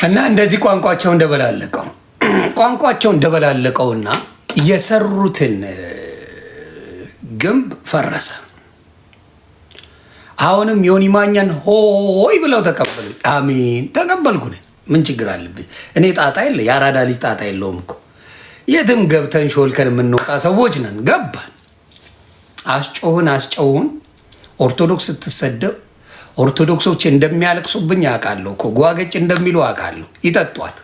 እና እንደዚህ ቋንቋቸው እንደበላለቀውና የሰሩትን ግንብ ፈረሰ። አሁንም ዮኒ ማኛን ሆይ ብለው ተቀበሉ። አሜን ተቀበልኩ። ምን ችግር አለብኝ? እኔ ጣጣ የለ የአራዳ ልጅ ጣጣ የለውም እኮ የትም ገብተን ሾልከን የምንወጣ ሰዎች ነን። ገባን። አስጨውን ኦርቶዶክስ ስትሰደብ ኦርቶዶክሶች እንደሚያለቅሱብኝ አውቃለሁ እኮ ጓገጭ እንደሚሉ አውቃለሁ። ይጠጧት።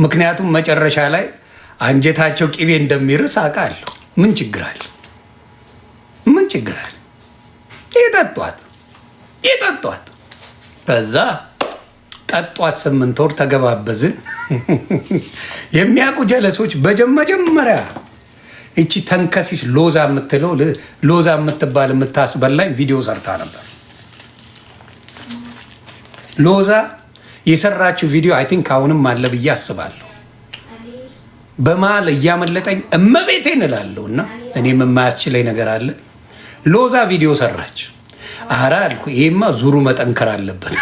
ምክንያቱም መጨረሻ ላይ አንጀታቸው ቅቤ እንደሚርስ አውቃለሁ። ምን ችግር አለ? ምን ችግር አለ? ይጠጧት። ከዛ ጠጧት። 8 ወር ተገባበዝን። የሚያውቁ ጀለሶች በመጀመሪያ እቺ ተንከሲስ ሎዛ የምትባል የምታስበላኝ ቪዲዮ ሰርታ ነበር። ሎዛ የሰራችው ቪዲዮ አይ ቲንክ አሁንም አለ ብዬ አስባለሁ። በመሀል እያመለጠኝ እመቤቴን እላለሁ እና እኔም የማያስችለኝ ነገር አለ። ሎዛ ቪዲዮ ሰራች። አረ አልኩ ይሄማ ዙሩ መጠንከር አለበት።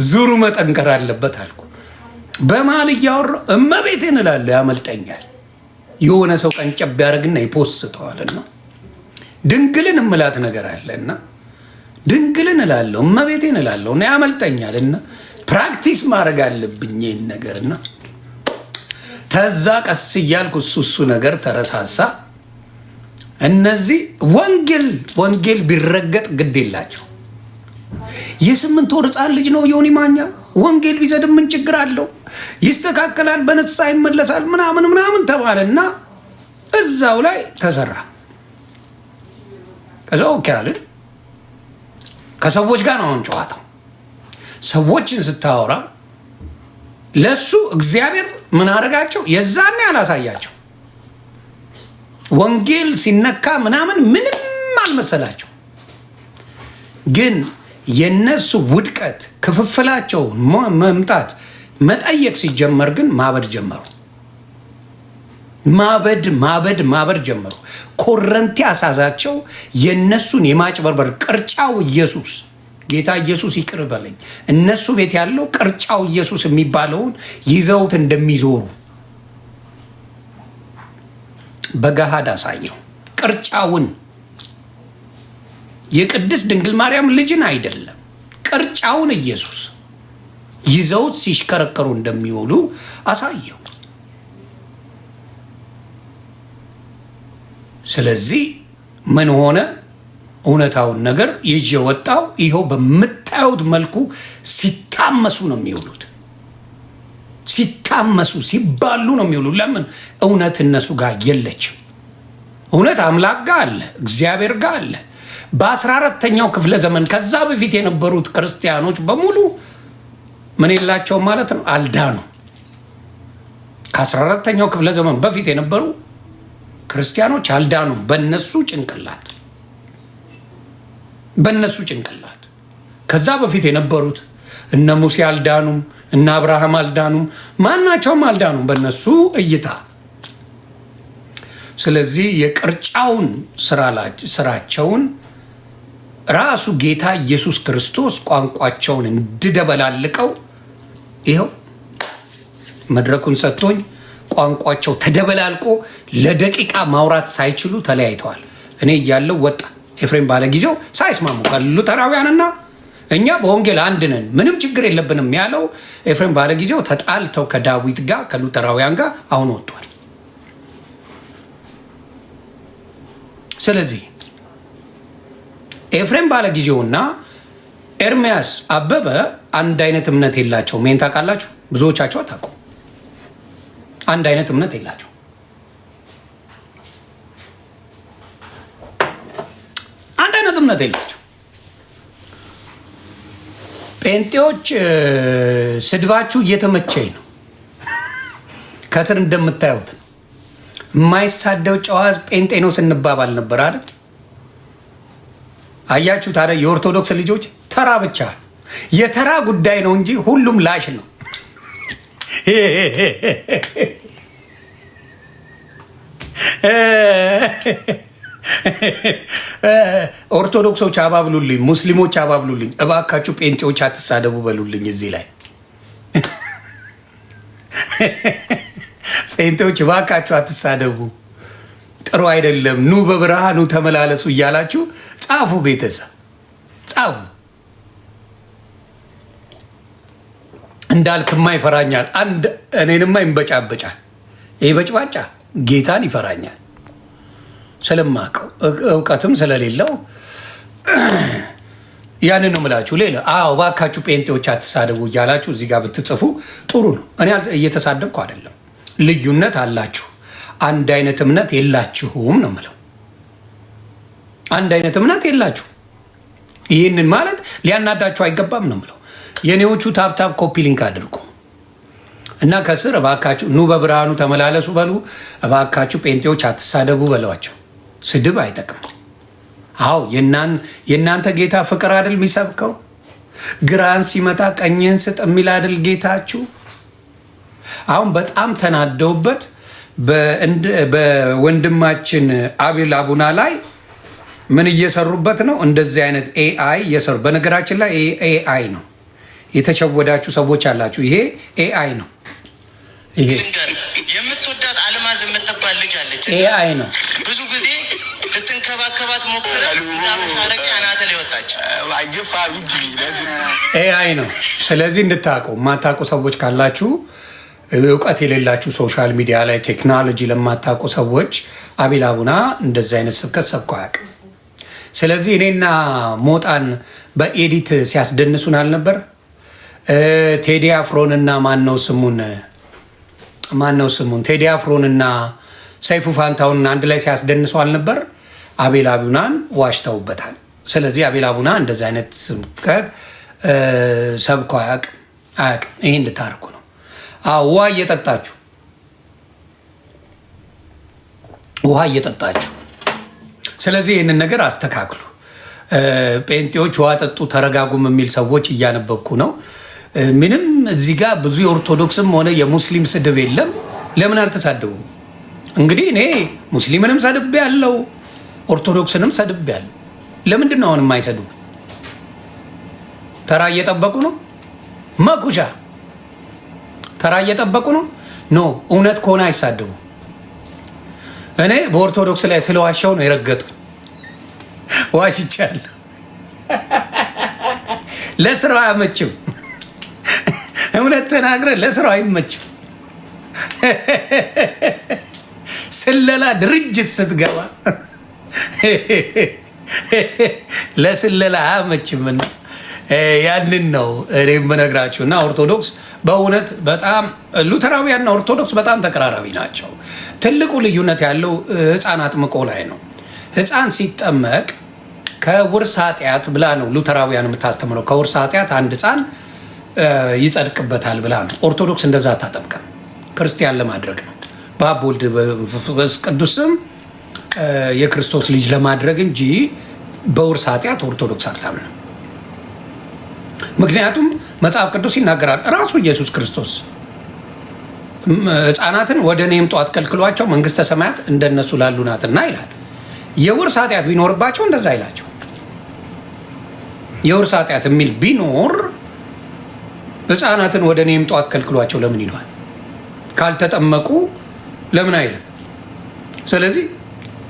ዙሩ መጠንከር አለበት አልኩ። በመሀል እያወራሁ እመቤቴን እላለሁ ያመልጠኛል። የሆነ ሰው ቀንጨብ ያደርግና ይፖስተዋልና ድንግልን እምላት ነገር አለና ድንግልን እላለሁ እመቤቴን እላለሁ እና ያመልጠኛል። እና ፕራክቲስ ማድረግ አለብኝ ይህን ነገርና ተዛ ቀስ እያልኩ እሱ ነገር ተረሳሳ። እነዚህ ወንጌል ቢረገጥ ግድ የላቸው። የ8 ወር ሕፃን ልጅ ነው ዮኒ ማኛ። ወንጌል ቢዘድም ምን ችግር አለው? ይስተካከላል፣ በንስሐ ይመለሳል ምናምን ተባለና እዛው ላይ ተሰራ። ከዛ ኦኬ አለን። ከሰዎች ጋር ነው አሁን ጨዋታው። ሰዎችን ስታወራ ለሱ እግዚአብሔር ምን አደረጋቸው? የዛኔ አላሳያቸው። ወንጌል ሲነካ ምናምን ምንም አልመሰላቸው። ግን የነሱ ውድቀት ክፍፍላቸው መምጣት መጠየቅ ሲጀመር ግን ማበድ ጀመሩ። ማበድ ጀመሩ። ኮረንቲ አሳዛቸው። የነሱን የማጭበርበር ቅርጫው ኢየሱስ ጌታ ኢየሱስ ይቅር በለኝ። እነሱ ቤት ያለው ቅርጫው ኢየሱስ የሚባለውን ይዘውት እንደሚዞሩ በገሃድ አሳየው። ቅርጫውን የቅድስት ድንግል ማርያም ልጅን አይደለም፣ ቅርጫውን ኢየሱስ ይዘውት ሲሽከረከሩ እንደሚውሉ አሳየው። ስለዚህ ምን ሆነ? እውነታውን ነገር ይዤ ወጣው። ይኸው በምታዩት መልኩ ሲታመሱ ነው የሚውሉት። ሲታመሱ ሲባሉ ነው የሚውሉት። ለምን? እውነት እነሱ ጋር የለችም። እውነት አምላክ ጋር አለ፣ እግዚአብሔር ጋር አለ። በ14ተኛው ክፍለ ዘመን ከዛ በፊት የነበሩት ክርስቲያኖች በሙሉ ምን የላቸውም ማለት ነው? አልዳኑ። ከ14ተኛው ክፍለ ዘመን በፊት የነበሩ ክርስቲያኖች አልዳኑም። በነሱ ጭንቅላት ከዛ በፊት የነበሩት እነ ሙሴ አልዳኑም፣ እነ አብርሃም አልዳኑም፣ ማናቸውም አልዳኑም በነሱ እይታ። ስለዚህ የቅርጫውን ስራቸውን ራሱ ጌታ ኢየሱስ ክርስቶስ ቋንቋቸውን እንድደበላልቀው ይኸው መድረኩን ሰጥቶኝ ቋንቋቸው ተደበላልቆ ለደቂቃ ማውራት ሳይችሉ ተለያይተዋል። እኔ እያለው ወጣ ኤፍሬም ባለጊዜው ሳይስማሙ ከሉተራውያንና እኛ በወንጌል አንድ ነን ምንም ችግር የለብንም ያለው ኤፍሬም ባለጊዜው ተጣልተው ከዳዊት ጋር ከሉተራውያን ጋር አሁን ወጥቷል። ስለዚህ ኤፍሬም ባለጊዜውና ኤርሚያስ አበበ አንድ አይነት እምነት የላቸው። ሜን ታውቃላችሁ? ብዙዎቻቸው አታውቁ። አንድ አይነት እምነት የላቸው። አንድ አይነት እምነት የላቸው። ጴንጤዎች ስድባችሁ እየተመቸኝ ነው። ከስር እንደምታዩት የማይሳደው ጨዋ ጴንጤ ነው ስንባባል ነበር አይደል? አያችሁ ታዲያ የኦርቶዶክስ ልጆች ተራ ብቻ የተራ ጉዳይ ነው እንጂ ሁሉም ላሽ ነው። ኦርቶዶክሶች አባብሉልኝ፣ ሙስሊሞች አባብሉልኝ፣ እባካችሁ ጴንጤዎች አትሳደቡ በሉልኝ። እዚህ ላይ ጴንጤዎች እባካችሁ አትሳደቡ፣ ጥሩ አይደለም፣ ኑ በብርሃኑ ተመላለሱ እያላችሁ ጻፉ። ቤተሰብ ጻፉ። እንዳልክማ ይፈራኛል፣ እኔንማ ይንበጫበጫል። ይህ በጭባጫ ጌታን ይፈራኛል ስለማቀው እውቀትም ስለሌለው ያንን ነው የምላችሁ። ሌላ እባካችሁ ጴንጤዎች አትሳደቡ እያላችሁ እዚህ ጋር ብትጽፉ ጥሩ ነው። እኔ እየተሳደብኩ አይደለም። ልዩነት አላችሁ፣ አንድ አይነት እምነት የላችሁም ነው የምለው። አንድ አይነት እምነት የላችሁ። ይህንን ማለት ሊያናዳችሁ አይገባም ነው የምለው። የኔዎቹ ታብታብ ኮፒ ሊንክ አድርጉ እና ከስር እባካችሁ ኑ በብርሃኑ ተመላለሱ በሉ። እባካችሁ ጴንጤዎች አትሳደቡ በሏቸው። ስድብ አይጠቅም። የእናንተ ጌታ ፍቅር አይደል የሚሰብከው? ግራን ሲመታ ቀኝን ስጥ የሚል አይደል ጌታችሁ? አሁን በጣም ተናደውበት በወንድማችን አቤል አቡና ላይ ምን እየሰሩበት ነው? እንደዚህ አይነት ኤአይ እየሰሩ። በነገራችን ላይ ኤአይ ነው። የተሸወዳችሁ ሰዎች አላችሁ። ይሄ ኤአይ ነው። ይሄ የምትወዳት አልማዝ የምትባል ልጅ አለች። ኤአይ ነው። ብዙ ጊዜ ልትንከባከባት ሞክረ ሻረቂ አናተ ላይ ወጣች። ኤአይ ነው። ስለዚህ እንድታውቁ የማታውቁ ሰዎች ካላችሁ፣ እውቀት የሌላችሁ ሶሻል ሚዲያ ላይ ቴክኖሎጂ ለማታውቁ ሰዎች አቤል አቡና እንደዚህ አይነት ስብከት ሰብኮ አያውቅም። ስለዚህ እኔና ሞጣን በኤዲት ሲያስደንሱን አልነበር? ቴዲ አፍሮንና ማነው ስሙን ቴዲ አፍሮንና ሰይፉ ፋንታውን አንድ ላይ ሲያስደንሱ አልነበር? አቤል አቡናን ዋሽተውበታል። ስለዚህ አቤል አቡና እንደዚህ አይነት ስብከት ሰብኮ አያውቅም። ይሄ እንድታርኩ ነው። ውሃ እየጠጣችሁ ስለዚህ ይህንን ነገር አስተካክሉ። ጴንጤዎች ውሃ ጠጡ ተረጋጉም የሚል ሰዎች እያነበብኩ ነው። ምንም እዚህ ጋር ብዙ የኦርቶዶክስም ሆነ የሙስሊም ስድብ የለም። ለምን አልተሳደቡ? እንግዲህ እኔ ሙስሊምንም ሰድቤ ያለው ኦርቶዶክስንም ሰድቤ ያለው። ለምንድን ነው አሁን የማይሰድቡ? ተራ እየጠበቁ ነው። መኩሻ ተራ እየጠበቁ ነው። ኖ እውነት ከሆነ አይሳደቡ። እኔ በኦርቶዶክስ ላይ ስለዋሻው ነው የረገጡ። ዋሽቻለሁ። ለስራው አያመችም። እውነት ተናግረ ለስራው አይመችም። ስለላ ድርጅት ስትገባ ለስለላ አያመችምና ያንን ነው እኔ የምነግራችሁ። እና ኦርቶዶክስ በእውነት በጣም ሉተራውያንና ኦርቶዶክስ በጣም ተቀራራቢ ናቸው። ትልቁ ልዩነት ያለው ሕፃን አጥምቆ ላይ ነው። ሕፃን ሲጠመቅ ከውርስ ኃጢአት ብላ ነው ሉተራውያን የምታስተምረው። ከውርስ ኃጢአት አንድ ሕፃን ይጸድቅበታል ብላ ነው። ኦርቶዶክስ እንደዛ አታጠምቅም። ክርስቲያን ለማድረግ ነው፣ በአብ ወልድ በመንፈስ ቅዱስም የክርስቶስ ልጅ ለማድረግ እንጂ በውርስ ኃጢአት ኦርቶዶክስ አታምንም። ምክንያቱም መጽሐፍ ቅዱስ ይናገራል። ራሱ ኢየሱስ ክርስቶስ ሕፃናትን ወደ እኔ ይምጡ አትከልክሏቸው፣ መንግስተ ሰማያት እንደነሱ ላሉ ናትና ይላል። የውርስ ኃጢአት ቢኖርባቸው እንደዛ አይላቸው። የውርስ ኃጢአት የሚል ቢኖር ሕፃናትን ወደ እኔ ይምጡ አትከልክሏቸው ለምን ይለዋል? ካልተጠመቁ ለምን አይልም? ስለዚህ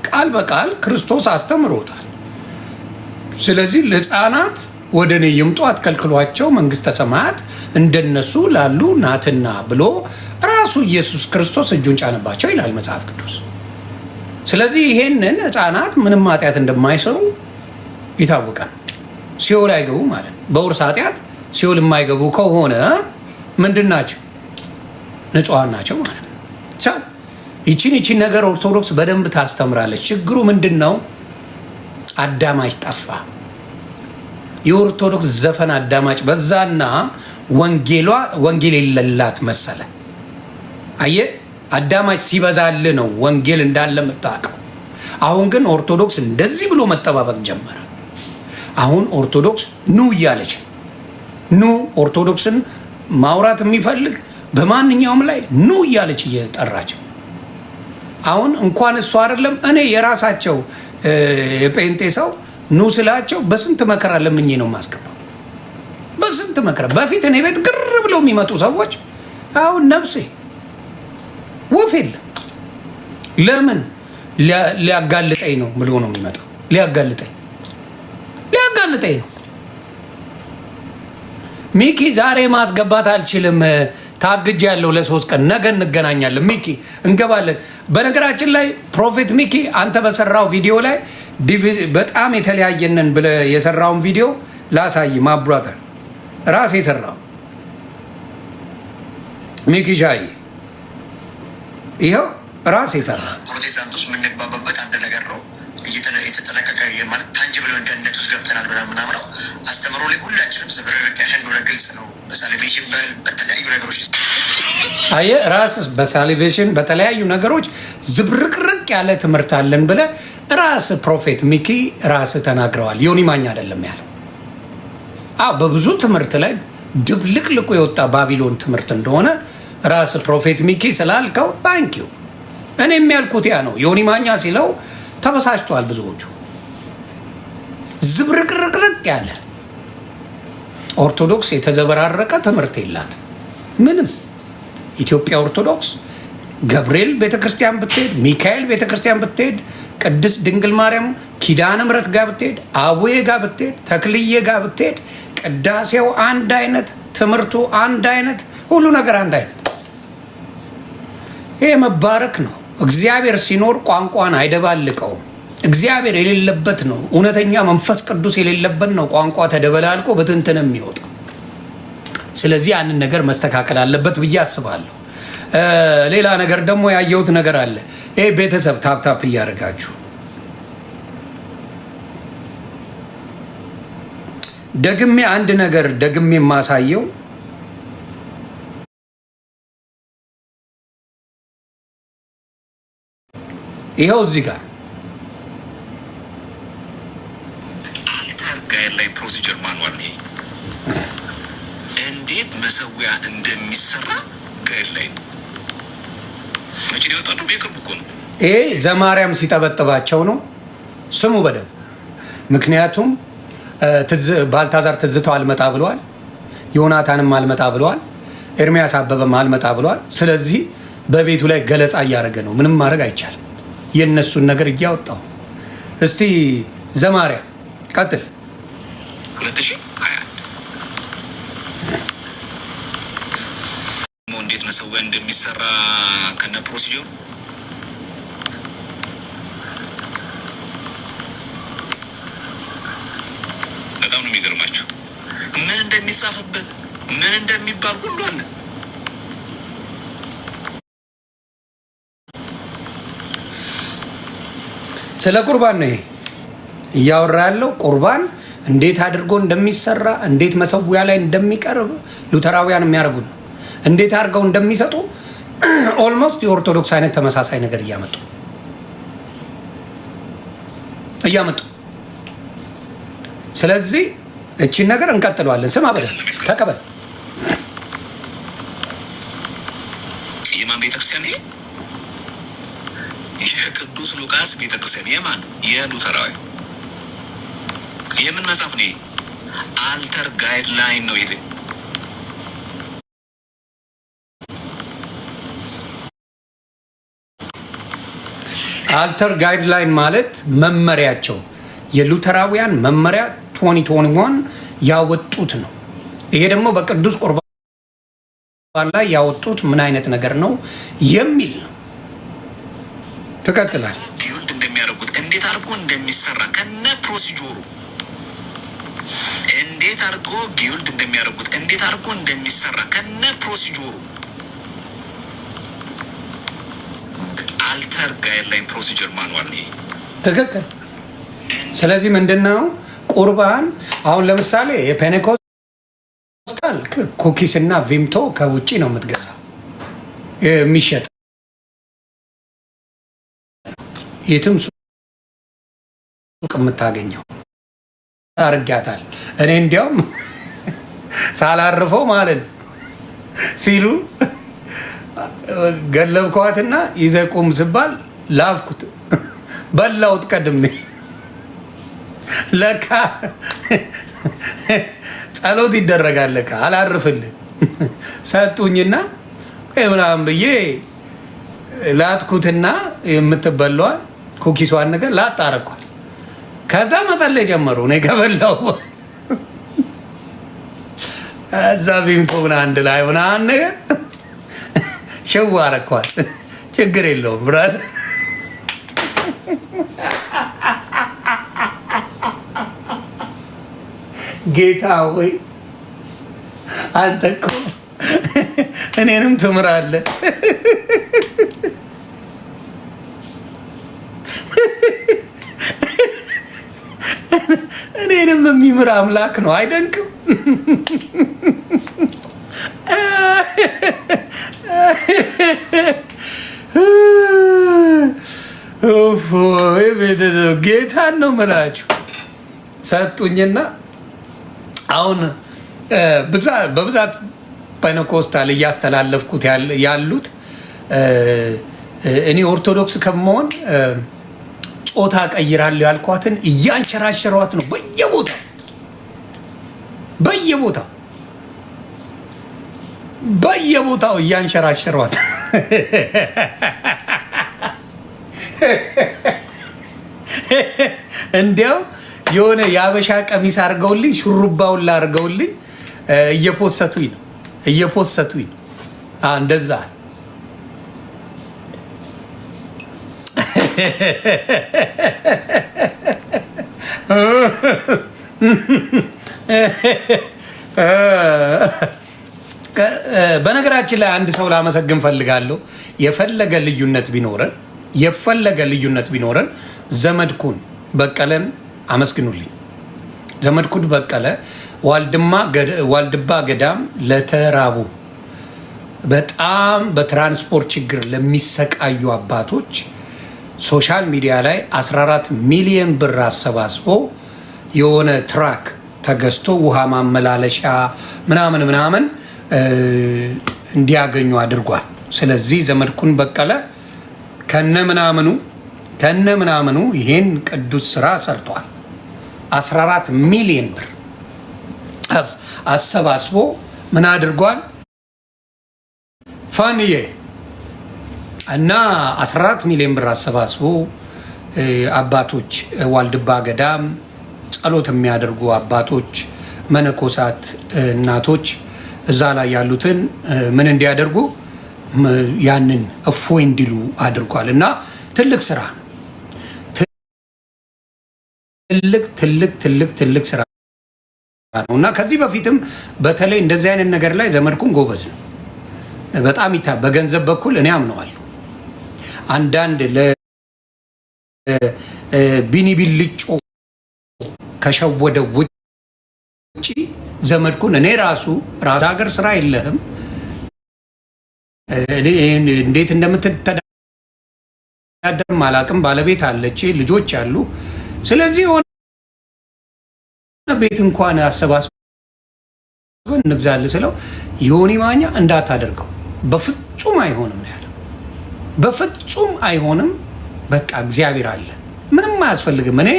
ቃል በቃል ክርስቶስ አስተምሮታል። ስለዚህ ለሕፃናት ወደ እኔ ይምጡ አትከልክሏቸው፣ መንግስተ ሰማያት እንደነሱ ላሉ ናትና ብሎ ራሱ ኢየሱስ ክርስቶስ እጁን ጫነባቸው ይላል መጽሐፍ ቅዱስ። ስለዚህ ይሄንን ሕፃናት ምንም ኃጢአት እንደማይሰሩ ይታወቃል። ሲኦል አይገቡ ማለት ነው። በውርስ ኃጢአት ሲኦል የማይገቡ ከሆነ ምንድን ናቸው? ንጹሐን ናቸው ማለት ነው። ይቺን ነገር ኦርቶዶክስ በደንብ ታስተምራለች። ችግሩ ምንድን ነው? አዳማጭ ጠፋ። የኦርቶዶክስ ዘፈን አዳማጭ በዛና ወንጌል የሌላት መሰለ። አየህ፣ አዳማጭ ሲበዛል ነው ወንጌል እንዳለ የምታውቀው። አሁን ግን ኦርቶዶክስ እንደዚህ ብሎ መጠባበቅ ጀመረ። አሁን ኦርቶዶክስ ኑ እያለች ኑ ኦርቶዶክስን ማውራት የሚፈልግ በማንኛውም ላይ ኑ እያለች እየጠራች አሁን እንኳን እሱ አይደለም እኔ የራሳቸው የጴንጤ ሰው ኑ ስላቸው በስንት መከራ ለምኜ ነው የማስገባው። በስንት መከራ በፊት እኔ ቤት ግር ብለው የሚመጡ ሰዎች አሁን ነፍሴ ወፍ የለም። ለምን ሊያጋልጠኝ ነው ብሎ ነው የሚመጣው። ሊያጋልጠኝ ነው። ሚኪ ዛሬ ማስገባት አልችልም፣ ታግጅ ያለው ለ3 ቀን ነገ እንገናኛለን። ሚኪ እንገባለን። በነገራችን ላይ ፕሮፌት ሚኪ አንተ በሰራው ቪዲዮ ላይ በጣም የተለያየንን ብለህ የሰራውን ቪዲዮ ላሳይ። ማብራተር ራስ የሰራው ሚኪ ሻይ ይኸው ራስ የሰራ ፕሮቴስታንቶስ የምንግባባበት አንድ ነገር ነው። የተጠነቀቀ ማለት ታንጅብል ገነት ውስጥ ገብተናል ብለን ምናምነው አስተምሮ ላይ ሁላችንም ዝብርርቅ ያለ እንደሆነ ግልጽ ነው። በሳሊቬሽን በተለያዩ ነገሮች አየህ፣ ራስ በሳሊቬሽን በተለያዩ ነገሮች ዝብርቅርቅ ያለ ትምህርት አለን ብለህ ራስ ፕሮፌት ሚኪ ራስ ተናግረዋል። ዮኒ ማኛ አይደለም ያለው። በብዙ ትምህርት ላይ ድብልቅልቁ የወጣ ባቢሎን ትምህርት እንደሆነ ራስ ፕሮፌት ሚኪ ስላልከው ታንኪዩ። እኔ የሚያልኩት ያ ነው። ዮኒ ማኛ ሲለው ተበሳጭቷል ብዙዎቹ። ዝብርቅርቅርቅ ያለ ኦርቶዶክስ የተዘበራረቀ ትምህርት የላት ምንም። ኢትዮጵያ ኦርቶዶክስ ገብርኤል ቤተክርስቲያን ብትሄድ፣ ሚካኤል ቤተክርስቲያን ብትሄድ፣ ቅድስት ድንግል ማርያም ኪዳነ ምሕረት ጋር ብትሄድ፣ አቡዬ ጋር ብትሄድ፣ ተክልዬ ጋር ብትሄድ፣ ቅዳሴው አንድ አይነት፣ ትምህርቱ አንድ አይነት፣ ሁሉ ነገር አንድ አይነት። ይሄ መባረክ ነው። እግዚአብሔር ሲኖር ቋንቋን አይደባልቀውም። እግዚአብሔር የሌለበት ነው። እውነተኛ መንፈስ ቅዱስ የሌለበት ነው ቋንቋ ተደበላልቆ በትንትን የሚወጣ። ስለዚህ ያንን ነገር መስተካከል አለበት ብዬ አስባለሁ። ሌላ ነገር ደግሞ ያየሁት ነገር አለ። ይሄ ቤተሰብ ታፕታፕ እያደረጋችሁ ደግሜ አንድ ነገር ደግሜ የማሳየው ይኸው እዚህ ጋር ላይ ፕሮሲጀር ማኑዋል ነው። እንዴት መሰዊያ እንደሚሰራ ጋይድ ላይ መቼ ነው የወጣው? በቅርቡ እኮ ነው። ይሄ ዘማርያም ሲጠበጥባቸው ነው። ስሙ በደንብ። ምክንያቱም ባልታዛር ትዝታው አልመጣ ብለዋል፣ ዮናታንም አልመጣ ብለዋል፣ ኤርሚያስ አበበም አልመጣ ብለዋል። ስለዚህ በቤቱ ላይ ገለጻ እያደረገ ነው። ምንም ማድረግ አይቻልም። የእነሱን ነገር እያወጣው። እስቲ ዘማርያም ቀጥል። 2021 እንዴት መሰዊያ እንደሚሰራ ከነ ፕሮሲጀሩ በጣም ነው የሚገርማቸው። ምን እንደሚጻፍበት ምን እንደሚባል ሁሉ አለ። ስለ ቁርባን ነው ይሄ እያወራ ያለው። ቁርባን እንዴት አድርጎ እንደሚሰራ እንዴት መሰዊያ ላይ እንደሚቀርብ ሉተራውያን የሚያደርጉት ነው። እንዴት አድርገው እንደሚሰጡ ኦልሞስት የኦርቶዶክስ አይነት ተመሳሳይ ነገር እያመጡ ስለዚህ እቺን ነገር እንቀጥለዋለን። ስማ በለ ተቀበል። የማን ቤተክርስቲያን ይሄ? የቅዱስ ሉቃስ ቤተክርስቲያን። የማን? የሉተራዊ። የምን መጽሐፍ ነው? አልተር ጋይድላይን ነው ይሄ። አልተር ጋይድላይን ማለት መመሪያቸው፣ የሉተራውያን መመሪያ 2021 ያወጡት ነው። ይሄ ደግሞ በቅዱስ ቁርባን ላይ ያወጡት ምን አይነት ነገር ነው የሚል ነው። ትቀጥላል። ጊውልድ እንደሚያደርጉት እንዴት አድርጎ እንደሚሰራ ከነ ፕሮሲጀሩ እንዴት አድርጎ ጊውልድ እንደሚያደርጉት እንዴት አድርጎ እንደሚሰራ ከነ ፕሮሲጀሩ አልተር ጋይድላይን ፕሮሲጀር ማኑዋል ነው። ትክክል። ስለዚህ ምንድነው ቁርባን? አሁን ለምሳሌ የፔኔኮስታል ኩኪስ እና ቪምቶ ከውጪ ነው የምትገዛው የሚሸጥ የትም ሱቅ የምታገኘው አርጋታል። እኔ እንዲያውም ሳላርፈው ማለት ሲሉ ገለብኳትና ይዘቁም ስባል ላፍኩት፣ በላውት ቀድሜ። ለካ ጸሎት ይደረጋል ለካ አላርፍልህ ሰጡኝና ምናምን ብዬ ላትኩትና የምትበላዋል ኩኪሷን ነገር ላጣረኳል። ከዛ መጸለይ ጀመሩ። እኔ ከበላው እዛ ቢምኮብና አንድ ላይ ሆና ነገር ሸዋ አረኳል። ችግር የለውም ብራት ጌታ ሆይ አንተ እኮ እኔንም ትምራለህ። እኔንም የሚምር አምላክ ነው። አይደንቅም? ቤተሰብ ጌታን ነው የምላችሁ። ሰጡኝና አሁን በብዛት ፔንቴኮስታል እያስተላለፍኩት ያሉት እኔ ኦርቶዶክስ ከመሆን ጾታ ቀይራለሁ ያልኳትን እያንሸራሸሯት ነው በየቦታው እያንሸራሸሯት። እንዲያው የሆነ የአበሻ ቀሚስ አድርገውልኝ ሹሩባውን ላርገውልኝ እየፖሰቱኝ ነው እንደዛ በነገራችን ላይ አንድ ሰው ላመሰግን ፈልጋለሁ። የፈለገ ልዩነት ቢኖረን ዘመድኩን በቀለን አመስግኑልኝ። ዘመድኩን በቀለ ዋልድባ ገዳም ለተራቡ በጣም በትራንስፖርት ችግር ለሚሰቃዩ አባቶች ሶሻል ሚዲያ ላይ 14 ሚሊዮን ብር አሰባስቦ የሆነ ትራክ ተገዝቶ ውሃ ማመላለሻ ምናምን እንዲያገኙ አድርጓል። ስለዚህ ዘመድኩን በቀለ ከነ ምናምኑ ይሄን ቅዱስ ስራ ሰርቷል። 14 ሚሊዮን ብር አሰባስቦ ምን አድርጓል? ፋንዬ እና 14 ሚሊዮን ብር አሰባስቦ አባቶች ዋልድባ ገዳም ጸሎት የሚያደርጉ አባቶች፣ መነኮሳት፣ እናቶች እዛ ላይ ያሉትን ምን እንዲያደርጉ ያንን እፎይ እንዲሉ አድርጓል። እና ትልቅ ስራ ነው። ትልቅ ስራ ነው። እና ከዚህ በፊትም በተለይ እንደዚህ አይነት ነገር ላይ ዘመድኩን ጎበዝ ነው። በጣም በገንዘብ በኩል እኔ አምነዋለሁ። አንዳንድ ለቢኒቢልጮ ከሸወደ ውጪ ዘመድኩን እኔ ራሱ ሀገር ስራ የለህም እንዴት እንደምትተዳደር አላውቅም። ባለቤት አለች፣ ልጆች አሉ። ስለዚህ የሆነ ቤት እንኳን አሰባስበን እንግዛለን ስለው ዮኒ ማኛ እንዳታደርገው በፍጹም አይሆንም ነው ያለው። በፍጹም አይሆንም። በቃ እግዚአብሔር አለ፣ ምንም አያስፈልግም። እኔ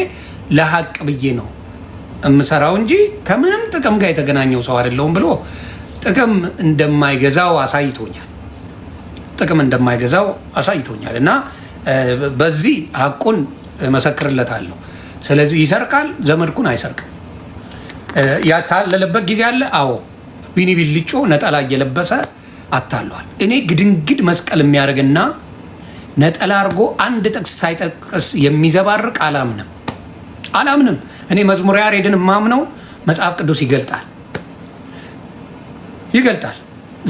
ለሀቅ ብዬ ነው እምሰራው እንጂ ከምንም ጥቅም ጋር የተገናኘው ሰው አይደለሁም ብሎ ጥቅም እንደማይገዛው አሳይቶኛል። እና በዚህ ሀቁን መሰክርለታለሁ። ስለዚህ ይሰርቃል፣ ዘመድኩን አይሰርቅም። ያታለለበት ጊዜ አለ። አዎ ቢኒቢልጮ ነጠላ እየለበሰ አታለዋል። እኔ ግድንግድ መስቀል የሚያደርግና ነጠላ አድርጎ አንድ ጥቅስ ሳይጠቅስ የሚዘባርቅ አላምንም። እኔ መዝሙረ ያሬድን የማምነው መጽሐፍ ቅዱስ ይገልጣል።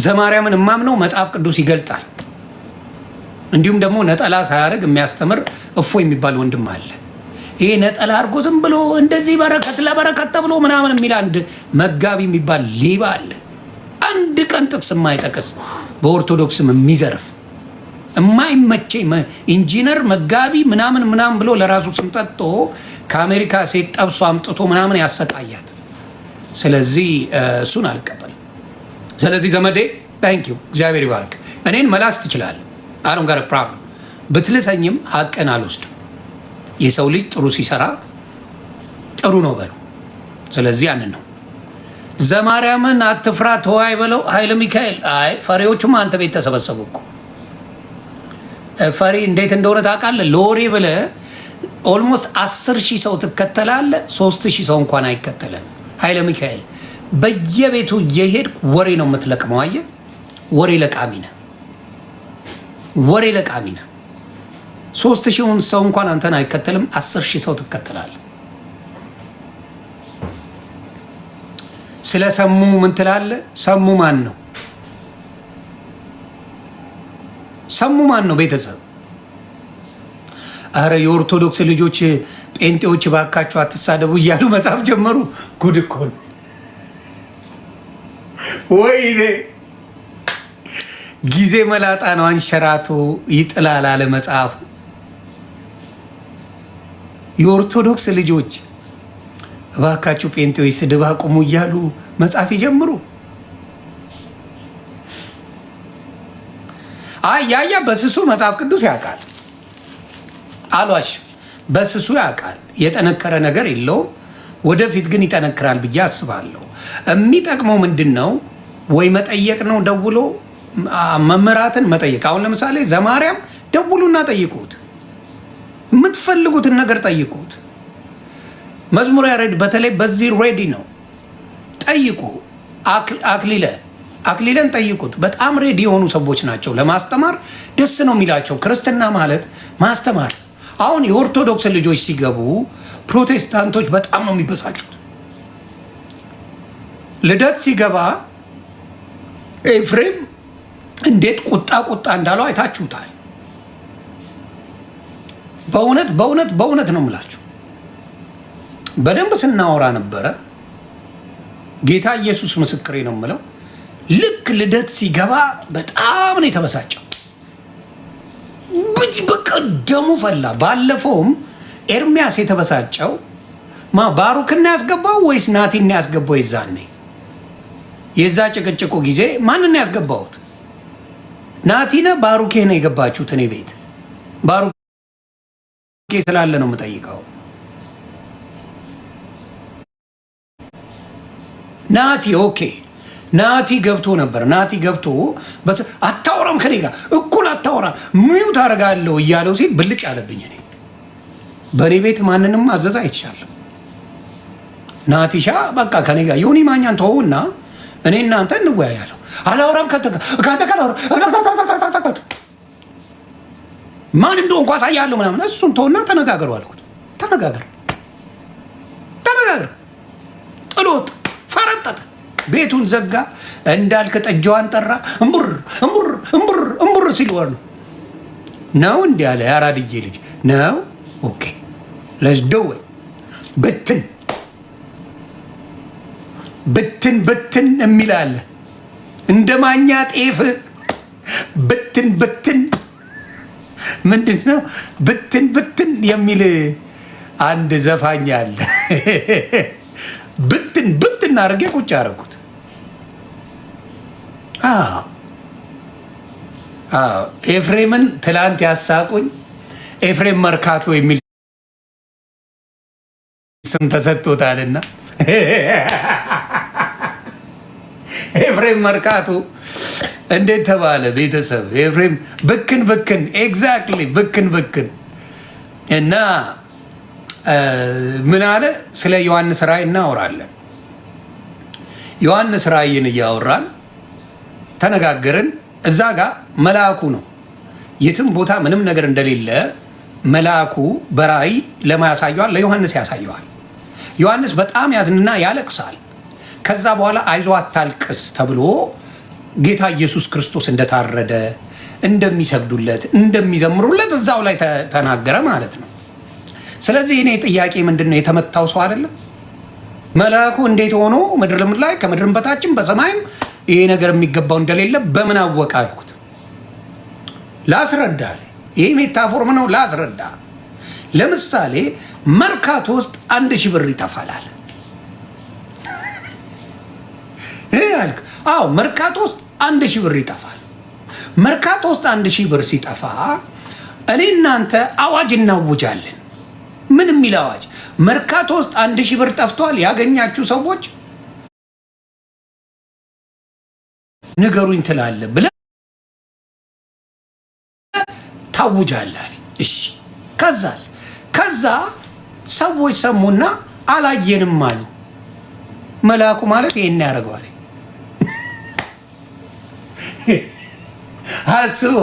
ዘማርያምን የማምነው መጽሐፍ ቅዱስ ይገልጣል። እንዲሁም ደግሞ ነጠላ ሳያደርግ የሚያስተምር እፎ የሚባል ወንድም አለ። ይሄ ነጠላ አድርጎ ዝም ብሎ እንደዚህ ለበረከት ተብሎ ምናምን የሚል አንድ መጋቢ የሚባል ሌባ አለ። አንድ ቀን ጥቅስ የማይጠቅስ በኦርቶዶክስም የሚዘርፍ የማይመቸኝ ኢንጂነር መጋቢ ምናምን ብሎ ለራሱ ስም ጠጥቶ ከአሜሪካ ሴት ጠብሶ አምጥቶ ምናምን ያሰቃያት። ስለዚህ እሱን አልቀበልም። ስለዚህ ዘመዴ ታንኪዩ፣ እግዚአብሔር ይባርክ። እኔን መላስ ትችላለህ፣ አሁን ጋር ፕሮብለም ብትልሰኝም ሀቅን አልወስድም። የሰው ልጅ ጥሩ ሲሰራ ጥሩ ነው በለው። ስለዚህ ያንን ነው። ዘማርያምን አትፍራ ተወያይ በለው። ኃይለ ሚካኤል አይ ፈሪዎቹም አንተ ቤት ተሰበሰቡ እኮ። ፈሪ እንዴት እንደሆነ ታውቃለህ? ለወሬ ብለህ ኦልሞስት 10,000 ሰው ትከተላለህ፣ 3,000 ሰው እንኳን አይከተለም። ኃይለ ሚካኤል በየቤቱ እየሄድክ ወሬ ነው የምትለቅመው። አየህ፣ ወሬ ለቃሚ ነህ፣ ወሬ ለቃሚ ነህ። 3,000 ሰው እንኳን አንተን አይከተልም፣ 10,000 ሰው ትከተላለህ። ስለ ሰሙ ምን ትላለህ? ሰሙ ማን ነው? ሰሙ ማን ነው? ቤተሰብ አረ የኦርቶዶክስ ልጆች ጴንጤዎች ባካቸው አትሳደቡ እያሉ መጽሐፍ ጀመሩ። ጉድ እኮ ነው። ወይኔ ጊዜ መላጣ ነው፣ አንሸራቶ ይጥላል አለ መጽሐፉ። የኦርቶዶክስ ልጆች ባካችሁ ጴንጤዎች ስድብ አቁሙ እያሉ መጽሐፍ ይጀምሩ። አይ ያያ በስሱ መጽሐፍ ቅዱስ ያውቃል፣ አሏሽ በስሱ ያውቃል። የጠነከረ ነገር የለውም። ወደፊት ግን ይጠነክራል ብዬ አስባለሁ። የሚጠቅመው ምንድን ነው? ወይ መጠየቅ ነው፣ ደውሎ መምህራትን መጠየቅ። አሁን ለምሳሌ ዘማርያም ደውሉና ጠይቁት፣ የምትፈልጉትን ነገር ጠይቁት። መዝሙር ያሬድ በተለይ በዚህ ሬዲ ነው፣ ጠይቁ። አክሊለን ጠይቁት። በጣም ሬዲ የሆኑ ሰዎች ናቸው ለማስተማር። ደስ ነው የሚላቸው። ክርስትና ማለት ማስተማር። አሁን የኦርቶዶክስ ልጆች ሲገቡ ፕሮቴስታንቶች በጣም ነው የሚበሳጩት። ልደት ሲገባ ኤፍሬም እንዴት ቁጣ እንዳለው አይታችሁታል። በእውነት በእውነት በእውነት ነው የምላችሁ። በደንብ ስናወራ ነበረ። ጌታ ኢየሱስ ምስክሬ ነው የምለው። ልክ ልደት ሲገባ በጣም ነው የተበሳጨው። በቃ ደሙ ፈላ። ባለፈውም ኤርሚያስ የተበሳጨው ባሩክና ያስገባው ወይስ ናቲና ያስገባው? ይዛኔ የዛ ጭቅጭቁ ጊዜ ማንን ያስገባውት? ናቲነ ባሩኬ ነው የገባችሁት? እኔ ቤት ባሩኬ ስላለ ነው የምጠይቀው። ናቲ ኦኬ፣ ናቲ ገብቶ ነበር። ናቲ ገብቶ አታወራም ከኔ ጋር እኩል አታወራም፣ ሚውት አደርጋለሁ እያለው ሲል ብልጭ ያለብኝ እኔ። በእኔ ቤት ማንንም ማዘዝ አይቻልም። ናቲሻ በቃ ከኔ ጋር ዮኒ ማኛን ተወውና እኔ እናንተ እንወያያለሁ። አላወራም ከአንተ ጋር ማን እንደሆንኩ አሳያለሁ ምናምን። እሱን ተውና ተነጋገሩ አልኩት። ተነጋገር ጥሎት ፈረጠጠ። ቤቱን ዘጋ። እንዳልክ ጠጃዋን ጠራ። እምቡር እምቡር እምቡር እምቡር ሲልወር ነው እንዲህ አለ። የአራድዬ ልጅ ነው። ኦኬ ለስደው ብትን ብትን ብትን የሚል አለ። እንደ ማኛ ጤፍ ብትን ብትን ምንድን ነው ብትን ብትን የሚል አንድ ዘፋኝ አለ። ብትን ብትን አድርጌ ቁጭ አደረኩት። ኤፍሬምን ትላንት ያሳቁኝ። ኤፍሬም መርካቶ የሚል ስም ተሰጥቶታልና ኤፍሬም መርካቶ እንዴት ተባለ? ቤተሰብ ኤፍሬም ብክን ብክን፣ ኤግዛክትሊ ብክን ብክን። እና ምን አለ? ስለ ዮሐንስ ራእይ እናወራለን። ዮሐንስ ራእይን እያወራን ተነጋገርን። እዛ ጋር መልአኩ ነው፣ የትም ቦታ ምንም ነገር እንደሌለ መልአኩ በራእይ ለማ ያሳየዋል? ለዮሐንስ ያሳየዋል። ዮሐንስ በጣም ያዝንና ያለቅሳል። ከዛ በኋላ አይዞ አታልቅስ ተብሎ ጌታ ኢየሱስ ክርስቶስ እንደታረደ፣ እንደሚሰግዱለት፣ እንደሚዘምሩለት እዛው ላይ ተናገረ ማለት ነው። ስለዚህ እኔ ጥያቄ ምንድን ነው? የተመታው ሰው አይደለም መልአኩ እንዴት ሆኖ ምድርም ላይ ከምድርም በታችም በሰማይም ይሄ ነገር የሚገባው እንደሌለ በምን አወቀ አልኩት። ላስረዳ፣ ይሄ ሜታፎርም ነው። ላስረዳ ለምሳሌ መርካቶ ውስጥ 1000 ብር ይጠፋላል። አዎ መርካቶ ውስጥ 1000 ብር ይጠፋል። መርካቶ ውስጥ 1000 ብር ሲጠፋ እኔ እናንተ አዋጅ እናውጃለን። ምን የሚል አዋጅ? መርካቶ ውስጥ 1000 ብር ጠፍቷል፣ ያገኛችሁ ሰዎች ንገሩኝ ትላለህ ብለህ ታውጃለህ። እሺ ከዛ ሰዎች ሰሙና አላየንም አሉ። መልአኩ ማለት ይሄን ያደርገዋል። አስቦ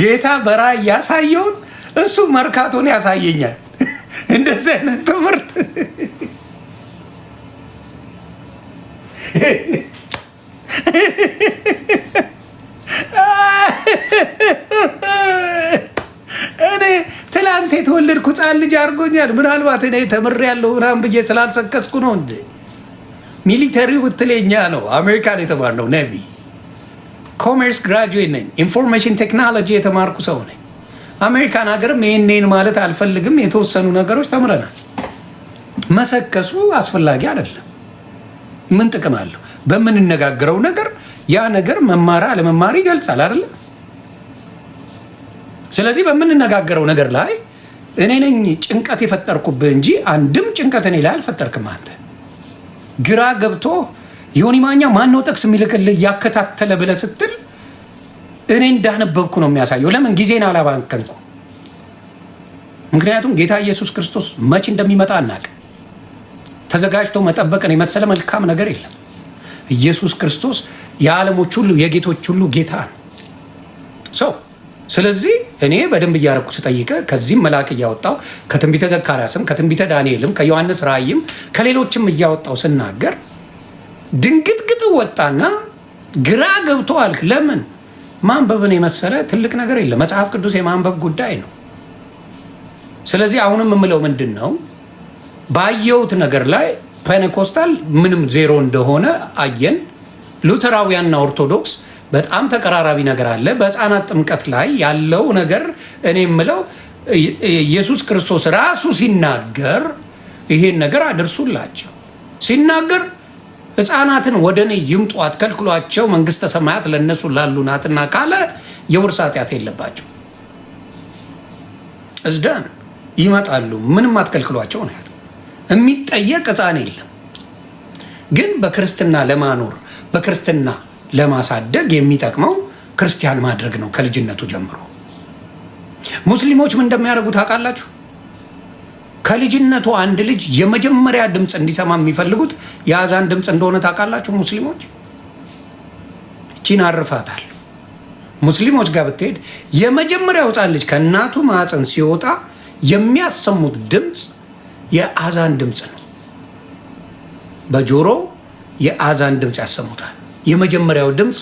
ጌታ በራእይ ያሳየውን እሱ መርካቶን ያሳየኛል። እንደዚህ አይነት ትምህርት እኔ ትላንት የተወለድኩ ሕፃን ልጅ አድርጎኛል። ምናልባት እኔ ተምሬያለሁ ምናምን ብዬ ስላልሰከስኩ ነው እንጂ ሚሊተሪው ብትለኛ ነው። አሜሪካን የተማርነው ነቪ፣ ኮሜርስ ግራጁዌት ነኝ። ኢንፎርሜሽን ቴክኖሎጂ የተማርኩ ሰው ነኝ። አሜሪካን ሀገርም ይህንን ማለት አልፈልግም። የተወሰኑ ነገሮች ተምረናል። መሰከሱ አስፈላጊ አይደለም። ምን ጥቅም አለው? በምንነጋገረው ነገር ያ ነገር መማር አለመማር ይገልጻል አይደለ? ስለዚህ በምንነጋገረው ነገር ላይ እኔ ነኝ ጭንቀት የፈጠርኩብህ እንጂ አንድም ጭንቀት እኔ ላይ አልፈጠርክም። አንተ ግራ ገብቶ ዮኒ ማኛ ማነው ጥቅስ የሚልክልህ እያከታተለ ብለህ ስትል እኔ እንዳነበብኩ ነው የሚያሳየው። ለምን ጊዜን አላባከንኩ? ምክንያቱም ጌታ ኢየሱስ ክርስቶስ መቼ እንደሚመጣ አናውቅም። ተዘጋጅቶ መጠበቅን የመሰለ መልካም ነገር የለም። ኢየሱስ ክርስቶስ የዓለሞች ሁሉ የጌቶች ሁሉ ጌታ ነው ሰው። ስለዚህ እኔ በደንብ እያረኩ ስጠይቀ ከዚህም መልአክ እያወጣው ከትንቢተ ዘካርያስም ከትንቢተ ዳንኤልም ከዮሐንስ ራእይም ከሌሎችም እያወጣው ስናገር ድንግጥግጥ ወጣና ግራ ገብቶ አልክ። ለምን? ማንበብን የመሰለ ትልቅ ነገር የለም። መጽሐፍ ቅዱስ የማንበብ ጉዳይ ነው። ስለዚህ አሁንም የምለው ምንድን ነው፣ ባየሁት ነገር ላይ ፔንቴኮስታል ምንም ዜሮ እንደሆነ አየን። ሉተራውያንና ኦርቶዶክስ በጣም ተቀራራቢ ነገር አለ። በሕፃናት ጥምቀት ላይ ያለው ነገር እኔ የምለው ኢየሱስ ክርስቶስ ራሱ ሲናገር ይሄን ነገር አድርሱላቸው ሲናገር ሕፃናትን ወደ እኔ ይምጡ አትከልክሏቸው፣ መንግስተ ሰማያት ለእነሱ ላሉ ናትና ካለ የውርስ ኃጢአት የለባቸው። እዝዳን ይመጣሉ፣ ምንም አትከልክሏቸው ነው ያለው። የሚጠየቅ ሕፃን የለም። ግን በክርስትና ለማኖር በክርስትና ለማሳደግ የሚጠቅመው ክርስቲያን ማድረግ ነው ከልጅነቱ ጀምሮ። ሙስሊሞች ምን እንደሚያደርጉ ታውቃላችሁ? ከልጅነቱ አንድ ልጅ የመጀመሪያ ድምፅ እንዲሰማ የሚፈልጉት የአዛን ድምፅ እንደሆነ ታውቃላችሁ? ሙስሊሞች እቺን አርፋታል። ሙስሊሞች ጋር ብትሄድ የመጀመሪያው ሕፃን ልጅ ከእናቱ ማፀን ሲወጣ የሚያሰሙት ድምፅ የአዛን ድምፅ ነው። በጆሮ የአዛን ድምፅ ያሰሙታል። የመጀመሪያው ድምፅ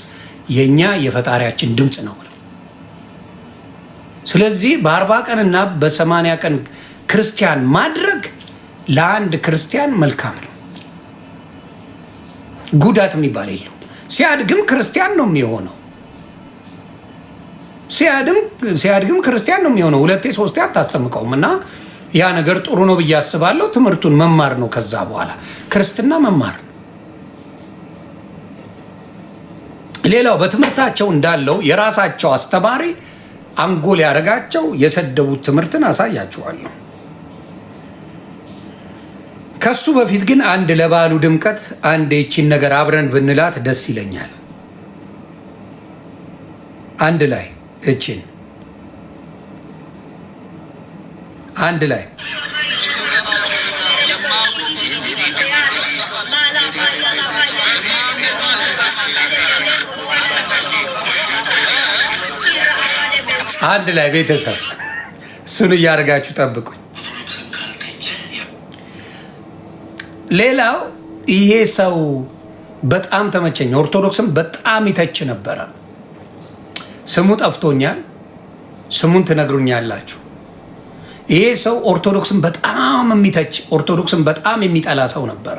የኛ የፈጣሪያችን ድምፅ ነው። ስለዚህ በ40 ቀንና በ80 ቀን ክርስቲያን ማድረግ ለአንድ ክርስቲያን መልካም ነው። ጉዳት የሚባል የለው። ሲያድግም ክርስቲያን ነው የሚሆነው። ሲያድግም ክርስቲያን ነው የሚሆነው። 2 3 አታስጠምቀውም። እና ያ ነገር ጥሩ ነው ብዬ አስባለሁ። ትምህርቱን መማር ነው። ከዛ በኋላ ክርስትና መማር ነው። ሌላው በትምህርታቸው እንዳለው የራሳቸው አስተማሪ አንጎል ያደረጋቸው የሰደቡት ትምህርትን አሳያችኋለሁ። ከሱ በፊት ግን አንድ ለባሉ ድምቀት አንድ ይቺን ነገር አብረን ብንላት ደስ ይለኛል። አንድ ላይ እቺን አንድ ላይ አንድ ላይ ቤተሰብ እሱን እያደረጋችሁ ጠብቁኝ። ሌላው ይሄ ሰው በጣም ተመቸኝ። ኦርቶዶክስም በጣም ይተች ነበረ። ስሙ ጠፍቶኛል። ስሙን ትነግሩኛላችሁ። ይሄ ሰው ኦርቶዶክስን በጣም የሚተች ኦርቶዶክስን በጣም የሚጠላ ሰው ነበረ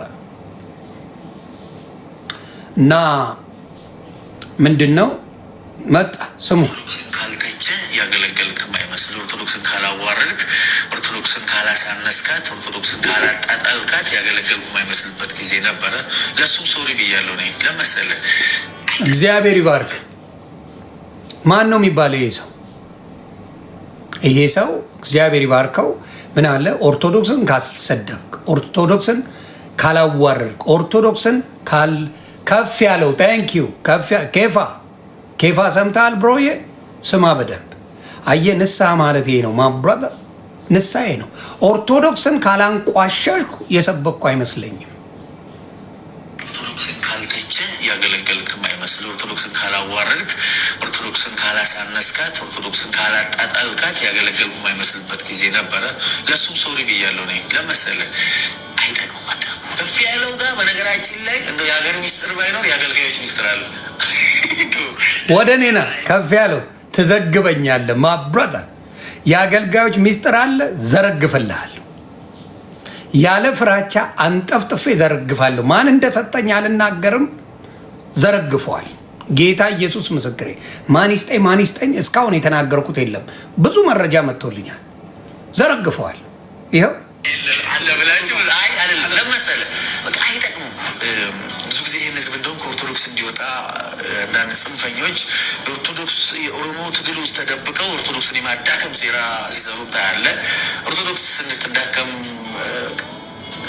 እና ምንድን ነው መጣ ስሙ ካልተቸ ያገለገልክም አይመስል ኦርቶዶክስን ካላዋረድክ፣ ኦርቶዶክስን ካላሳነስካት፣ ኦርቶዶክስን ካላጣጣልካት ያገለገልኩም አይመስልበት ጊዜ ነበረ። ለሱም ሶሪ ብያለሁ ነኝ ለመሰለ እግዚአብሔር ይባርክ። ማን ነው የሚባለው ይሄ ሰው? ይሄ ሰው እግዚአብሔር ይባርከው። ምን አለ? ኦርቶዶክስን ካልሰደብክ፣ ኦርቶዶክስን ካላዋረድክ፣ ኦርቶዶክስን ከፍ ያለው ታንኪዩ ኬፋ ሰምተሃል ብሮዬ? ስማ በደንብ አየህ። ንስሐ ማለት ይሄ ነው ማብራዳ፣ ንስሐ ነው። ኦርቶዶክስን ካላንቋሸሽኩ የሰበኩ አይመስለኝም። ኦርቶዶክስን ካልተቸ ያገለገልክም አይመስል ኦርቶዶክስን ካላዋረድክ፣ ኦርቶዶክስን ካላሳነስካት፣ ኦርቶዶክስን ካላጣጣልካት ያገለገልኩም አይመስልበት ጊዜ ነበረ። ለሱም ሶሪ ብያለሁ ነኝ ለመሰለ አይጠቅም። በቃ ከፍ ያለው ጋር በነገራችን ላይ እንደው የሀገር ሚስጥር ባይኖር የአገልጋዮች ሚስጥር አለ። ወደ እኔና ከፍ ያለው ትዘግበኛለህ ማብራዳ። የአገልጋዮች ሚስጥር አለ፣ ዘረግፍልሃለሁ። ያለ ፍራቻ አንጠፍጥፌ ዘረግፋለሁ። ማን እንደሰጠኝ አልናገርም፣ ዘረግፈዋል። ጌታ ኢየሱስ ምስክሬ። ማን ይስጠኝ እስካሁን የተናገርኩት የለም። ብዙ መረጃ መጥቶልኛል። ዘረግፈዋል። ይኸው አለ ብላችሁ ለመሰለ በቃ አይጠቅሙም። ብዙ ጊዜ ይህን ህዝብ እንደውም ከኦርቶዶክስ እንዲወጣ አንዳንድ ጽንፈኞች የኦርቶዶክስ የኦሮሞ ትግል ውስጥ ተደብቀው ኦርቶዶክስን የማዳከም ሴራ ሲሰሩ ታያለ። ኦርቶዶክስ እንድትዳከም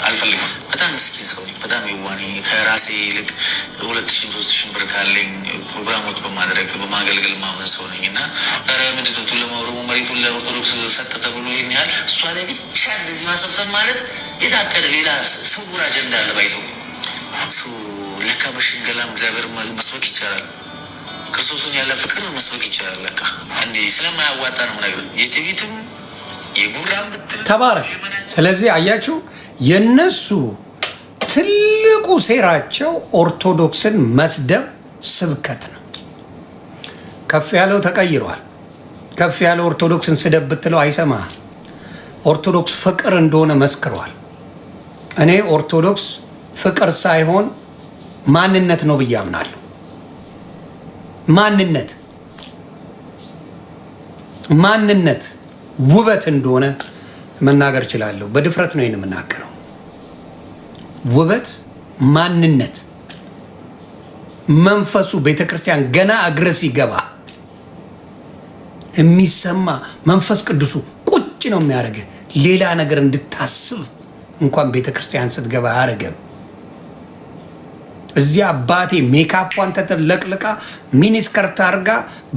አልፈልግም። በጣም ምስኪን ሰው ነኝ። በጣም የዋኔ ከራሴ ይልቅ 2,000-3,000 ብር ካለኝ ፕሮግራሞች በማድረግ በማገልገል ማመን ሰው ነኝ እና ታዲያ ምንድነው ለኦሮሞ መሬቱን ለኦርቶዶክስ ሰጠ ተብሎ ይህን ያህል እሷ ላይ ብቻ እንደዚህ ማሰብሰብ ማለት የታቀደ ሌላ ስውር አጀንዳ አለ። ባይዘው ለካ በሽንገላም እግዚአብሔር መስበክ ይቻላል። ክርስቶስን ያለ ፍቅር መስበክ ይቻላል። ለካ እንዲህ ስለማያዋጣ ነው ነገር የትዕቢትም የጉራም ተባረክ። ስለዚህ አያችሁ የነሱ ትልቁ ሴራቸው ኦርቶዶክስን መስደብ ስብከት ነው። ከፍ ያለው ተቀይሯል። ከፍ ያለው ኦርቶዶክስን ስደብ ብትለው አይሰማህም። ኦርቶዶክስ ፍቅር እንደሆነ መስክሯል። እኔ ኦርቶዶክስ ፍቅር ሳይሆን ማንነት ነው ብዬ አምናለሁ። ማንነት ውበት እንደሆነ መናገር እችላለሁ። በድፍረት ነው የምናገረው። ውበት፣ ማንነት፣ መንፈሱ ቤተክርስቲያን ገና እግረ ሲገባ የሚሰማ መንፈስ ቅዱሱ ቁጭ ነው የሚያደርገው። ሌላ ነገር እንድታስብ እንኳን ቤተክርስቲያን ስትገባ አያደርግም። እዚያ አባቴ ሜካፑን ተለቅልቃ ሚኒስከርት አድርጋ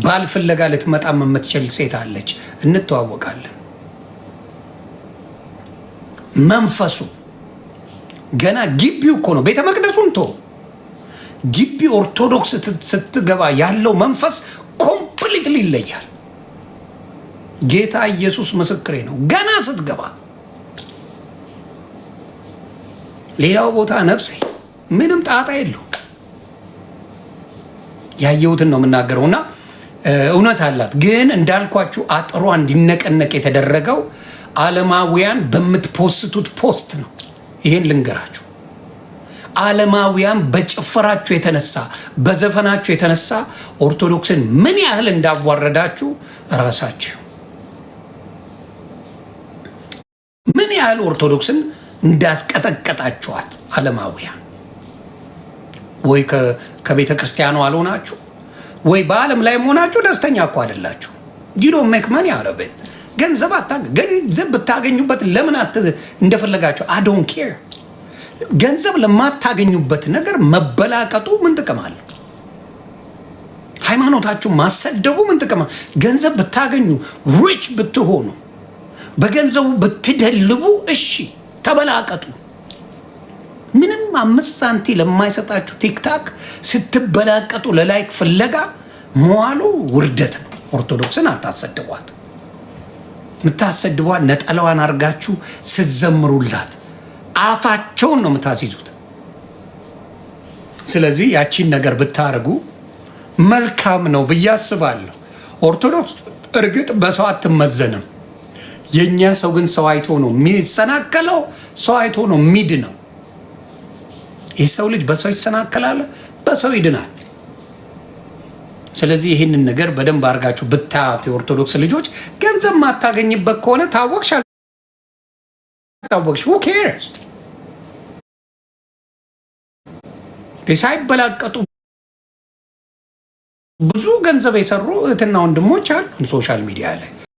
ባል ፍለጋ ልትመጣ የምትችል ሴት አለች። እንተዋወቃለን። መንፈሱ ገና ግቢው እኮ ነው። ቤተ መቅደሱን ቶ ግቢ ኦርቶዶክስ ስትገባ ያለው መንፈስ ኮምፕሊትሊ ይለያል። ጌታ ኢየሱስ ምስክሬ ነው። ገና ስትገባ ሌላው ቦታ ነፍሴ ምንም ጣጣ የለው። ያየሁትን ነው የምናገረውና እውነት አላት። ግን እንዳልኳችሁ አጥሯ እንዲነቀነቅ የተደረገው ዓለማውያን በምትፖስቱት ፖስት ነው። ይሄን ልንገራችሁ። ዓለማውያን በጭፈራችሁ የተነሳ በዘፈናችሁ የተነሳ ኦርቶዶክስን ምን ያህል እንዳዋረዳችሁ ራሳችሁ ምን ያህል ኦርቶዶክስን እንዳስቀጠቀጣችኋት ዓለማውያን። ወይ ከቤተ ክርስቲያኑ አልሆናችሁ ወይ በዓለም ላይ ሆናችሁ ደስተኛ እኮ አይደላችሁ። ዲዶ መክመን ያረበን ገንዘብ ብታገኙበት ለምን እንደፈለጋችሁ አይ ዶንት ኬር። ገንዘብ ለማታገኙበት ነገር መበላቀጡ ምን ጥቅም አለው? ሃይማኖታችሁ ማሰደቡ ምን ጥቅም አለው? ገንዘብ ብታገኙ ሪች ብትሆኑ በገንዘቡ ብትደልቡ እሺ ተበላቀጡ። ምንም 5 ሳንቲ ለማይሰጣችሁ ቲክታክ ስትበላቀጡ ለላይክ ፍለጋ መዋሉ ውርደት ነው። ኦርቶዶክስን አታሰድቧት። የምታሰድቧት ነጠላዋን አድርጋችሁ ስትዘምሩላት አፋቸውን ነው የምታስይዙት። ስለዚህ ያቺን ነገር ብታደርጉ መልካም ነው ብዬ አስባለሁ። ኦርቶዶክስ እርግጥ በሰው አትመዘንም። የእኛ ሰው ግን ሰው አይቶ ነው የሚሰናከለው፣ ሰው አይቶ ነው የሚድነው። የሰው ልጅ በሰው ይሰናከላል፣ በሰው ይድናል። ስለዚህ ይህንን ነገር በደንብ አድርጋችሁ ብታያት የኦርቶዶክስ ልጆች ገንዘብ ማታገኝበት ከሆነ ታወቅሽ አልታወቅሽ who cares ሳይበላቀጡ ብዙ ገንዘብ የሰሩ እህትና ወንድሞች አሉ ሶሻል ሚዲያ ላይ